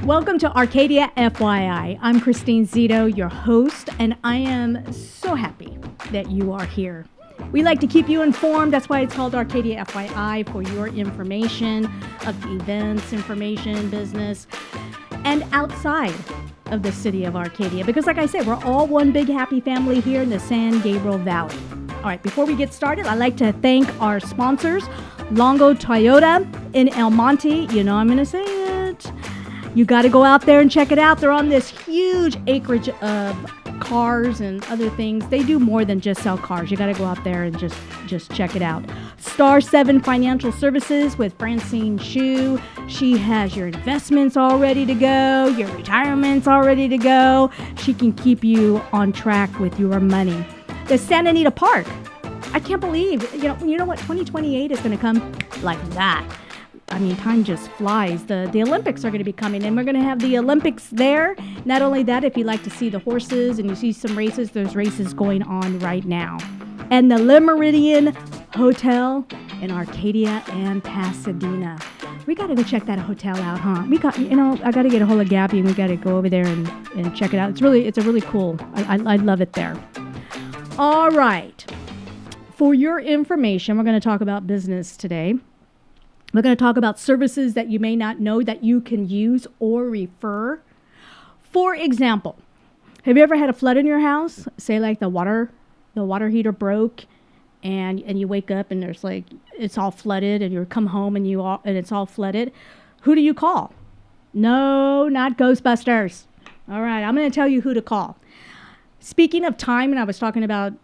Welcome to Arcadia FYI. I'm Christine Zito, your host, and I am so happy that you are here. We like to keep you informed. That's why it's called Arcadia FYI, for your information of events, information, business, and outside of the city of Arcadia. Because like I said, we're all one big happy family here in the San Gabriel Valley. All right, before we get started, I'd like to thank our sponsors, Longo Toyota in El Monte. You know I'm going to say it. You got to go out there and check it out. They're on this huge acreage of cars and other things. They do more than just sell cars. You got to go out there and just check it out. Star 7 Financial Services with Francine Shu. She has your investments all ready to go. Your retirement's all ready to go. She can keep you on track with your money. The Santa Anita Park. I can't believe, you know what? 2028 is going to come like that. I mean, time just flies. The Olympics are going to be coming, and we're going to have the Olympics there. Not only that, if you like to see the horses and you see some races, there's races going on right now. And the Le Meridien Hotel in Arcadia and Pasadena. We got to go check that hotel out, huh? I got to get a hold of Gabby, and we got to go over there and check it out. It's a really cool. I love it there. All right. For your information, we're going to talk about business today. We're going to talk about services that you may not know that you can use or refer. For example, have you ever had a flood in your house? Say like the water heater broke and you wake up and there's like, it's all flooded, and you come home and it's all flooded. Who do you call? No, not Ghostbusters. All right, I'm going to tell you who to call. Speaking of time, and I was talking about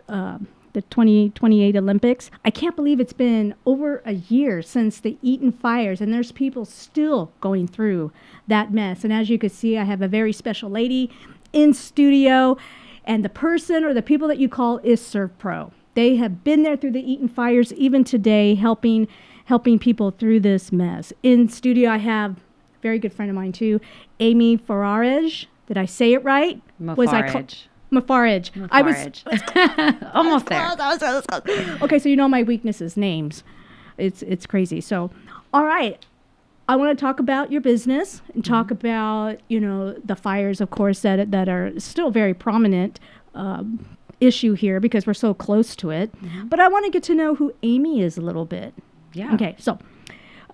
the 2028 Olympics. I can't believe it's been over a year since the Eaton fires, and there's people still going through that mess. And as you can see, I have a very special lady in studio, and the person or the people that you call is SERVPRO. They have been there through the Eaton fires, even today, helping people through this mess. In studio, I have a very good friend of mine too, Amy Moufarrege. Did I say it right? Moufarrege. Moufarrege. I was almost there. Okay, so you know my weaknesses, names. It's crazy. So, all right. I want to talk about your business and talk about, the fires, of course, that are still very prominent issue here because we're so close to it. Mm-hmm. But I want to get to know who Amy is a little bit. Yeah. Okay, so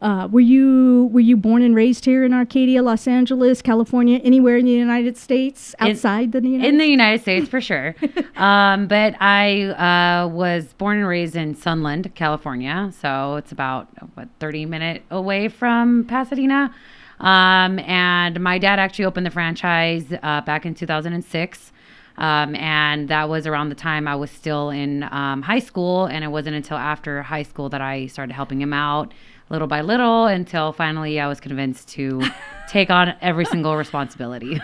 were you born and raised here in Arcadia, Los Angeles, California, anywhere in the United States, outside the United States? In the United States, for sure. But I was born and raised in Sunland, California. So it's about 30 minutes away from Pasadena. And my dad actually opened the franchise back in 2006. And that was around the time I was still in high school. And it wasn't until after high school that I started helping him out little by little until finally I was convinced to take on every single responsibility.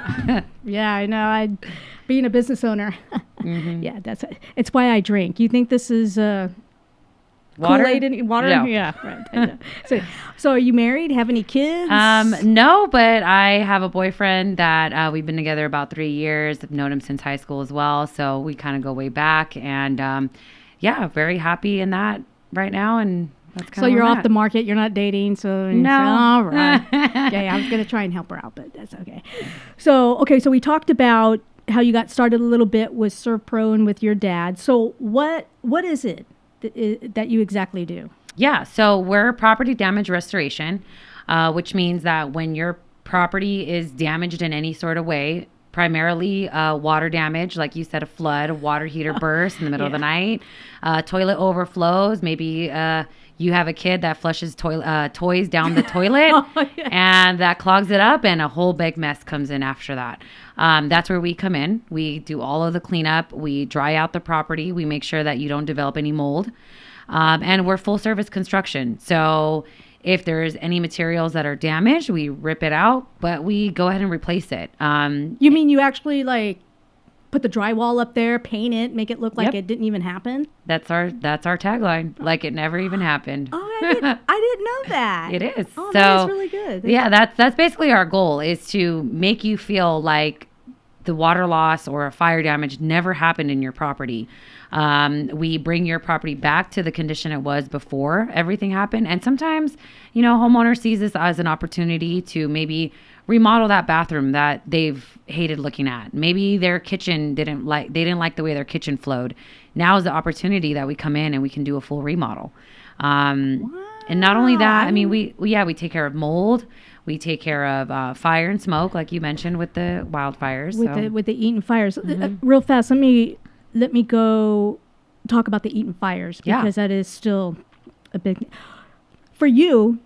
Yeah, I know. Being a business owner. Mm-hmm. Yeah, it's why I drink. You think this is water? Kool-Aid water? No. Yeah, right. So are you married? Have any kids? No, but I have a boyfriend that we've been together about 3 years. I've known him since high school as well. So we kind of go way back. And very happy in that right now. And so you're off the market. You're not dating. So no. All right. Okay, I was going to try and help her out, but that's okay. So we talked about how you got started a little bit with SERVPRO and with your dad. So what is it that you exactly do? Yeah. So we're property damage restoration, which means that when your property is damaged in any sort of way, primarily water damage, like you said, a flood, a water heater burst in the middle of the night, toilet overflows, maybe you have a kid that flushes toys down the toilet and that clogs it up, and a whole big mess comes in after that. That's where we come in. We do all of the cleanup. We dry out the property. We make sure that you don't develop any mold. And we're full service construction. So if there's any materials that are damaged, we rip it out, but we go ahead and replace it. You mean you actually put the drywall up there, paint it, make it look like it didn't even happen? That's our tagline. Like it never even happened. Oh, I didn't know that. It is. Oh, so, that is really good. Yeah, that's basically our goal, is to make you feel like the water loss or a fire damage never happened in your property. We bring your property back to the condition it was before everything happened. And sometimes, homeowner sees this as an opportunity to maybe remodel that bathroom that they've hated looking at. Maybe their kitchen didn't like the way their kitchen flowed. Now is the opportunity that we come in and we can do a full remodel. And not only that, we take care of mold. We take care of fire and smoke, like you mentioned with the wildfires. With the Eaton fires. Real fast, let me go talk about the Eaton fires, because that is still a big... For you,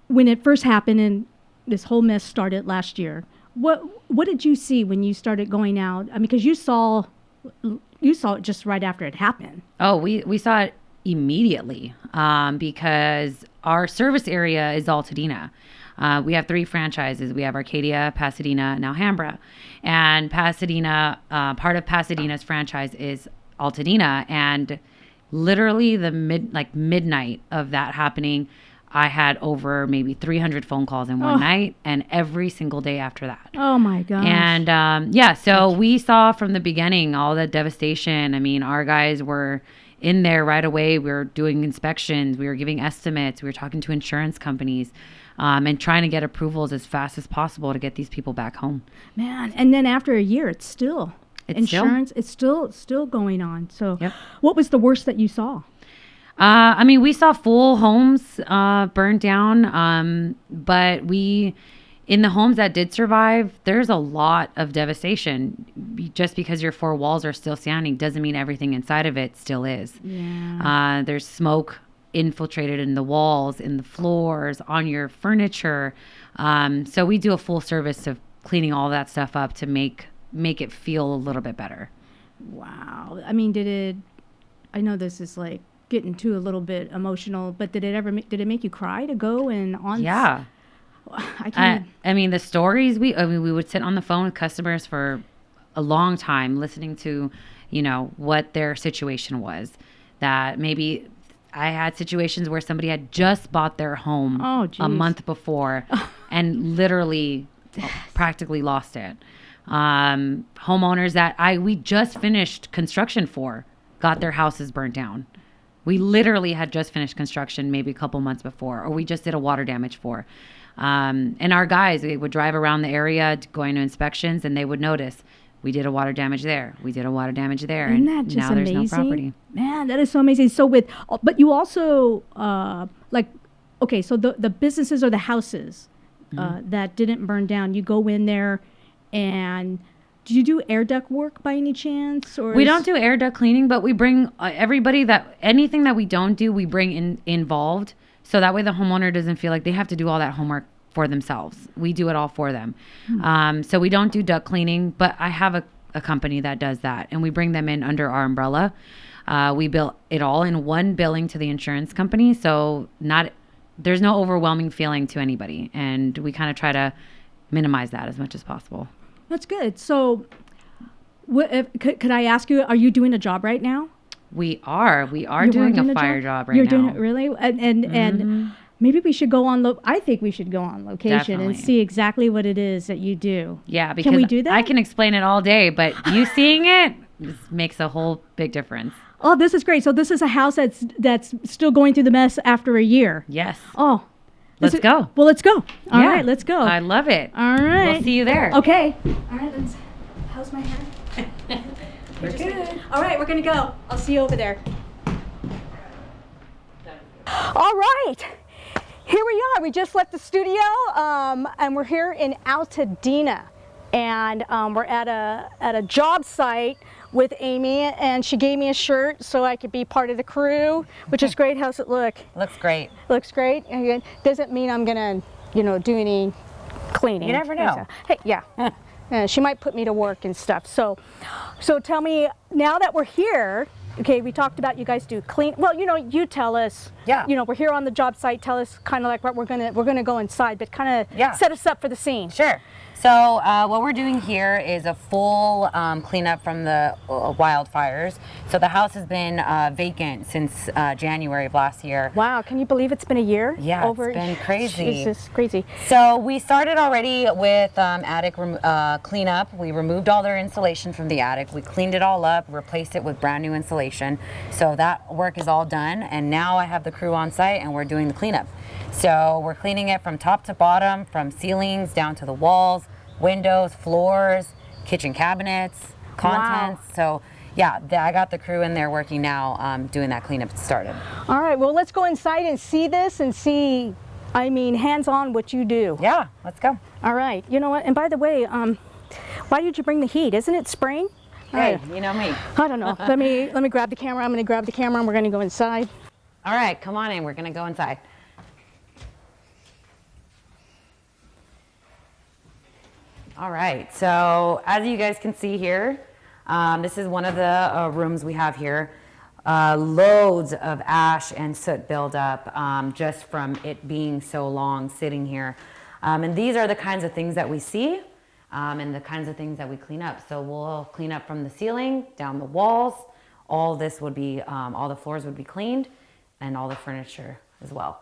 when it first happened and this whole mess started last year, what did you see when you started going out? Because you saw it just right after it happened. Oh, we saw it immediately because our service area is Altadena. We have 3 franchises. We have Arcadia, Pasadena, and Alhambra. And Pasadena, part of Pasadena's franchise is Altadena. And literally the midnight of that happening, I had over maybe 300 phone calls in one night, and every single day after that. Oh my gosh. And so we saw from the beginning all the devastation. Our guys were in there right away. We were doing inspections. We were giving estimates. We were talking to insurance companies. And trying to get approvals as fast as possible to get these people back home. Man, and then after a year, it's still going on. So What was the worst that you saw? We saw full homes burned down, but in the homes that did survive, there's a lot of devastation. Just because your 4 walls are still standing doesn't mean everything inside of it still is. Yeah. There's smoke infiltrated in the walls, in the floors, on your furniture. So we do a full service of cleaning all that stuff up to make it feel a little bit better. Wow. I know this is like getting too a little bit emotional, but did it make you cry to go and on? Yeah. The stories we would sit on the phone with customers for a long time listening to, what their situation was. That maybe I had situations where somebody had just bought their home a month before and literally practically lost it. Homeowners that we just finished construction for got their houses burnt down. We literally had just finished construction maybe a couple months before, or we just did a water damage for. And our guys, they would drive around the area going to inspections, and they would notice, we did a water damage there. We did a water damage there. Isn't that just amazing? There's no property. Man, that is so amazing. So but you also, so the businesses or the houses that didn't burn down, you go in there and do you do air duct work by any chance? Or we don't do air duct cleaning, but we bring anything that we don't do, we bring involved. So that way the homeowner doesn't feel like they have to do all that homework for themselves. We do it all for them. So we don't do duct cleaning, but I have a company that does that, and we bring them in under our umbrella. We bill it all in one billing to the insurance company, so there's no overwhelming feeling to anybody, and we kind of try to minimize that as much as possible. That's good. So could I ask you, are you doing a job right now? We are doing a fire job right now. You're doing it, really? And maybe we should go on. I think we should go on location Definitely. And see exactly what it is that you do. Yeah, because can we do that? I can explain it all day, but you seeing it makes a whole big difference. Oh, this is great. So this is a house that's still going through the mess after a year. Yes. Oh. Let's go. Well, let's go. All right, let's go. I love it. All right. We'll see you there. Okay. All right, how's my hair? We're good. All right, we're going to go. I'll see you over there. All right. Here we are. We just left the studio, and we're here in Altadena. And we're at a job site with Amy, and she gave me a shirt so I could be part of the crew, which is great. How's it look? Looks great. Looks great. Doesn't mean I'm gonna, do any cleaning. You never know. Hey, yeah. She might put me to work and stuff. So tell me, now that we're here, okay, we talked about you guys do clean. Well, you tell us You know, we're here on the job site. Tell us kind of like what we're gonna go inside, but kind of set us up for the scene. Sure. So what we're doing here is a full cleanup from the wildfires. So the house has been vacant since January of last year. Wow, can you believe it's been a year? Yeah, it's been crazy. Jesus, crazy. So we started already with attic cleanup. We removed all their insulation from the attic. We cleaned it all up, replaced it with brand new insulation. So that work is all done. And now I have the crew on site and we're doing the cleanup. So we're cleaning it from top to bottom, from ceilings down to the walls, windows, floors, kitchen cabinets, contents. Wow. So yeah, I got the crew in there working now, doing that cleanup started. All right, well, let's go inside and see this and see, I mean, hands-on what you do. Yeah, let's go. All right, you know what, and by the way, why did you bring the heat? Isn't it spring? Hey, you know me. I don't know. Let me grab the camera. I'm gonna grab the camera and we're gonna go inside. All right, come on in, we're gonna go inside. All right, so as you guys can see here, this is one of the rooms we have here. Loads of ash and soot buildup just from it being so long sitting here. And these are the kinds of things that we see and the kinds of things that we clean up. So we'll clean up from the ceiling, down the walls. All this would be, all the floors would be cleaned and all the furniture as well.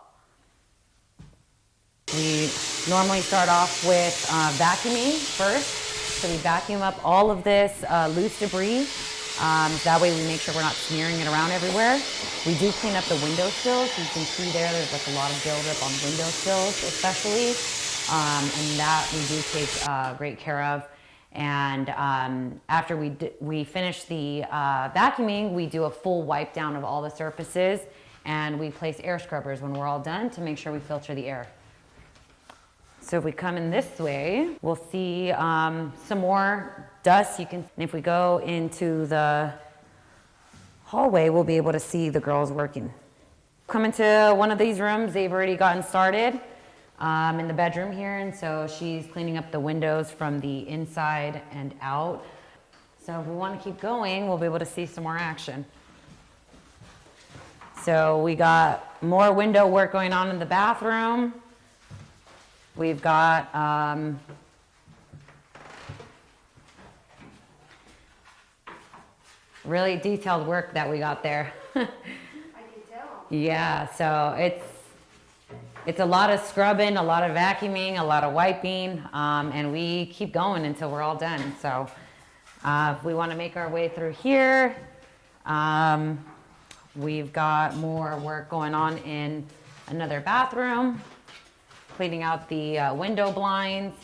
We normally start off with vacuuming first. So we vacuum up all of this loose debris. That way we make sure we're not smearing it around everywhere. We do clean up the windowsills. You can see there's like a lot of buildup on windowsills especially. And that we do take great care of. And after we finish the vacuuming, we do a full wipe down of all the surfaces and we place air scrubbers when we're all done to make sure we filter the air. So if we come in this way, we'll see some more dust. And if we go into the hallway, we'll be able to see the girls working. Come into one of these rooms, they've already gotten started in the bedroom here. And so she's cleaning up the windows from the inside and out. So if we want to keep going, we'll be able to see some more action. So we got more window work going on in the bathroom. We've got really detailed work that we got there. I can tell. Yeah, so it's a lot of scrubbing, a lot of vacuuming, a lot of wiping, and we keep going until we're all done. So if we want to make our way through here, we've got more work going on in another bathroom. Cleaning out the window blinds.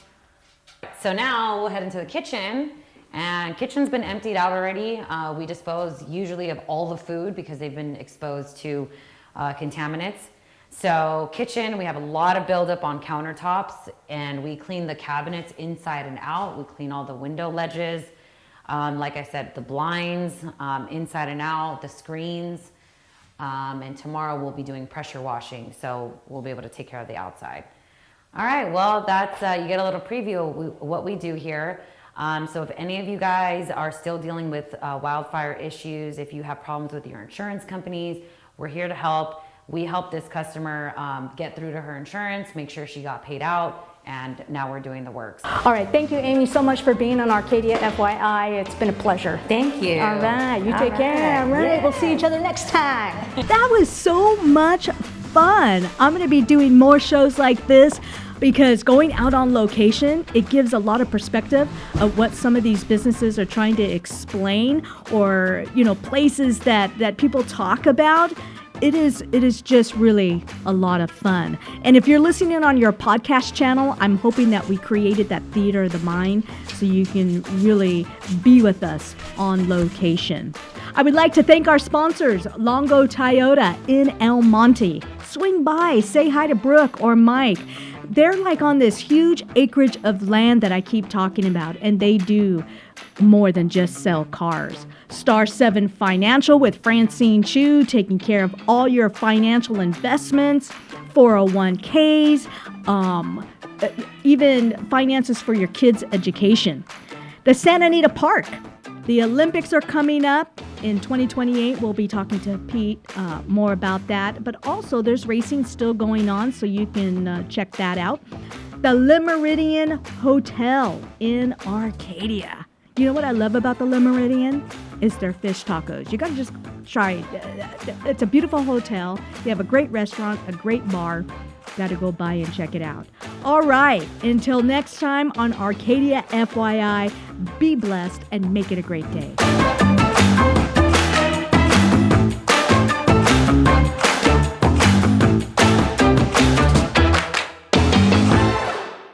So now we'll head into the kitchen, and kitchen's been emptied out already. We dispose usually of all the food because they've been exposed to contaminants. So kitchen, we have a lot of buildup on countertops, and we clean the cabinets inside and out. We clean all the window ledges. Like I said, the blinds inside and out, the screens. And tomorrow we'll be doing pressure washing, so we'll be able to take care of the outside. All right, well, that's you get a little preview of what we do here. So if any of you guys are still dealing with wildfire issues, if you have problems with your insurance companies, we're here to help. We helped this customer get through to her insurance, make sure she got paid out, and now we're doing the works. All right, thank you, Amy, so much for being on Arcadia FYI. It's been a pleasure. Thank you. All right, you take care. All right, we'll see each other next time. That was so much fun. I'm going to be doing more shows like this because going out on location, it gives a lot of perspective of what some of these businesses are trying to explain, or, you know, places that people talk about. It is just really a lot of fun. And if you're listening on your podcast channel, I'm hoping that we created that theater of the mind so you can really be with us on location. I would like to thank our sponsors, Longo Toyota in El Monte. Swing by, say hi to Brooke or Mike. They're like on this huge acreage of land that I keep talking about, and they do more than just sell cars. Star 7 Financial with Francine Chu, taking care of all your financial investments, 401ks, even finances for your kids' education. The Santa Anita Park. The Olympics are coming up. In 2028, we'll be talking to Pete more about that. But also, there's racing still going on, so you can check that out. The Le Méridien Hotel in Arcadia. You know what I love about the Le Méridien? Is their fish tacos. You got to just try it. It's a beautiful hotel. They have a great restaurant, a great bar. Got to go by and check it out. All right. Until next time on Arcadia FYI, be blessed and make it a great day.